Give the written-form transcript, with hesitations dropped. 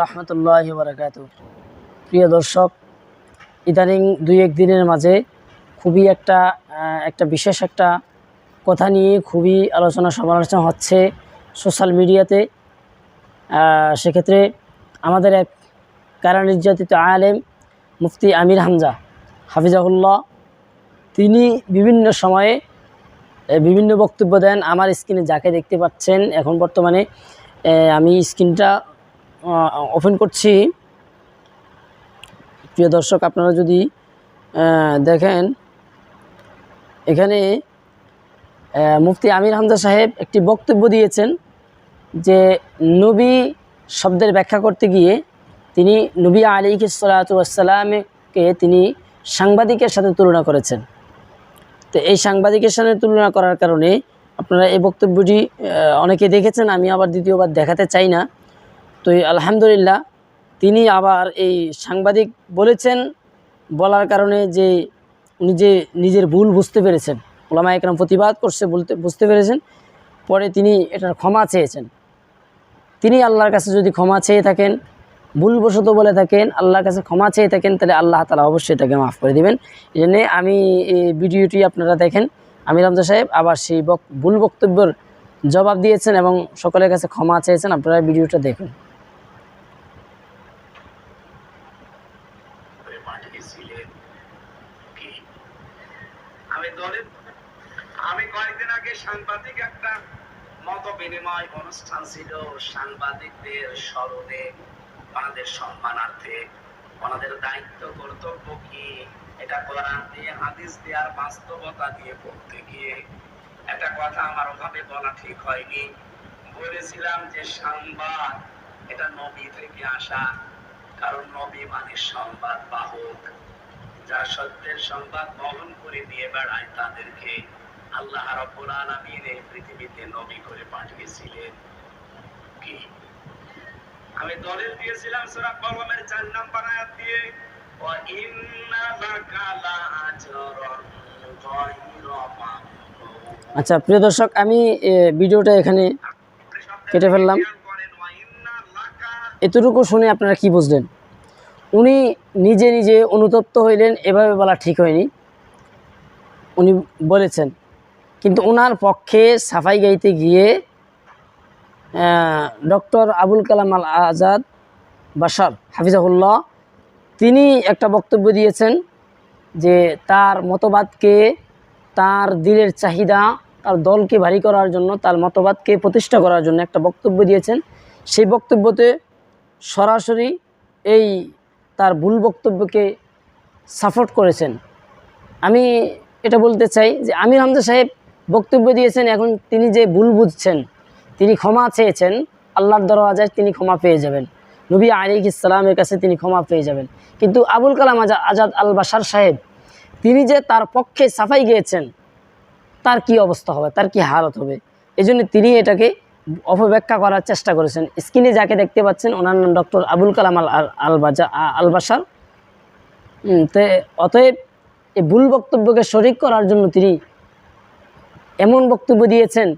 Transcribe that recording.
রহমতুল্লাহি ওয়া বারাকাতুহু। প্রিয় দর্শক, ইদানিং দুই এক দিনের মাঝে খুবই একটা বিশেষ একটা কথা নিয়ে খুবই আলোচনা সমালোচনা হচ্ছে সোশ্যাল মিডিয়াতে। সেক্ষেত্রে আমাদের এক কারা নির্যাতিত আলেম মুফতি আমির হামজা হাফিজাহুল্লাহ, তিনি বিভিন্ন সময়ে বিভিন্ন বক্তব্য দেন। আমার স্ক্রিনে যাকে দেখতে পাচ্ছেন এখন বর্তমানে, আমি স্ক্রিনটা ওপেন করছি। প্রিয় দর্শক, আপনারা যদি দেখেন, এখানে মুফতি আমির হামজা সাহেব একটি বক্তব্য দিয়েছেন যে নবী শব্দের ব্যাখ্যা করতে গিয়ে তিনি নবী আলাইহিস সালাতু ওয়াস সালামকে তিনি সাংবাদিকের সাথে তুলনা করেছেন। তো এই সাংবাদিকের সাথে তুলনা করার কারণে আপনারা এই বক্তব্যটি অনেকে দেখেছেন, আমি আবার দ্বিতীয়বার দেখাতে চাই না। তো আলহামদুলিল্লাহ, তিনি আবার এই সাংবাদিক বলেছেন বলার কারণে যে উনি যে নিজের ভুল বুঝতে পেরেছেন, উলামা একরাম প্রতিবাদ করছে বুঝতে পেরেছেন, পরে তিনি এটার ক্ষমা চেয়েছেন। তিনি আল্লাহর কাছে যদি ক্ষমা চেয়ে থাকেন, ভুলবশত বলে থাকেন, আল্লাহর কাছে ক্ষমা চেয়ে থাকেন, তাহলে আল্লাহ তাআলা অবশ্যই তাকে মাফ করে দিবেন। এই জন্যে আমি এই ভিডিওটি আপনারা দেখেন, আমির হামজা সাহেব আবার সেই ভুল বক্তব্যের জবাব দিয়েছেন এবং সকলের কাছে ক্ষমা চেয়েছেন। আপনারা ভিডিওটা দেখুন। আমি কয়েকদিন আগে সাংবাদিক একটা মত বিনিময় অনুষ্ঠান ছিল, সাংবাদিকদের স্মরণে, ওনাদের সম্মানার্থে, ওনাদের দায়িত্ব কর্তব্য কি এটা কোরআন দিয়ে হাদিস দিয়ে আর বাস্তবতা দিয়ে বলতে গিয়ে একটা কথা আমার ওভাবে বলা ঠিক হয়নি। বলেছিলাম যে সংবাদ এটা নবী থেকে আসা, কারণ নবী মানে সংবাদ বাহক, যারা সত্যের সংবাদ বহন করে দিয়ে বেড়ায় তাদেরকে আল্লাহ রাব্বুল আলামিন এই পৃথিবীতে নবী করে পাঠিয়েছিলেন। কি আমি দলিল দিয়েছিলাম সূরা কলমের 4 নম্বর আয়াত দিয়ে, ওয়া ইন্না লাকা লাআজরান গায়রা মামনুন। আচ্ছা প্রিয় দর্শক, আমি ভিডিওটা এখানে কেটে ফেললাম। এতটুকু শুনে আপনারা কি বুঝলেন? উনি নিজে নিজে অনুতপ্ত হইলেন, এভাবে বলা ঠিক হয়নি, উনি বলেছেন। কিন্তু ওনার পক্ষে সাফাই গাইতে গিয়ে ডক্টর আবুল কালাম আল আজাদ বাশার হাফিজাহুল্লাহ, তিনি একটা বক্তব্য দিয়েছেন যে তার মতবাদকে, তার দিলের চাহিদা, তার দলকে ভারী করার জন্য, তার মতবাদকে প্রতিষ্ঠা করার জন্য একটা বক্তব্য দিয়েছেন। সেই বক্তব্যতে সরাসরি এই তার ভুল বক্তব্যকে সাপোর্ট করেছেন। আমি এটা বলতে চাই যে আমির হামজা সাহেব বক্তব্য দিয়েছেন, এখন তিনি যে ভুল বুঝছেন, তিনি ক্ষমা চেয়েছেন, আল্লাহর দরওয়াজায় তিনি ক্ষমা পেয়ে যাবেন, নবী আলাইহিস সালামের কাছে তিনি ক্ষমা পেয়ে যাবেন। কিন্তু আবুল কালাম আজাদ আল বাশার সাহেব, তিনি যে তার পক্ষে সাফাই গিয়েছেন, তার কি অবস্থা হবে, তার কি হালত হবে, এই জন্য তিনি এটাকে অপব্যাখ্যা করার চেষ্টা করেছেন। স্ক্রিনে যাকে দেখতে পাচ্ছেন ওনার নাম ডক্টর আবুল কালাম আল বাশার। অতএব এই ভুল বক্তব্যকে শরিক করার জন্য তিনি এমন বক্তব্য দিয়েছেন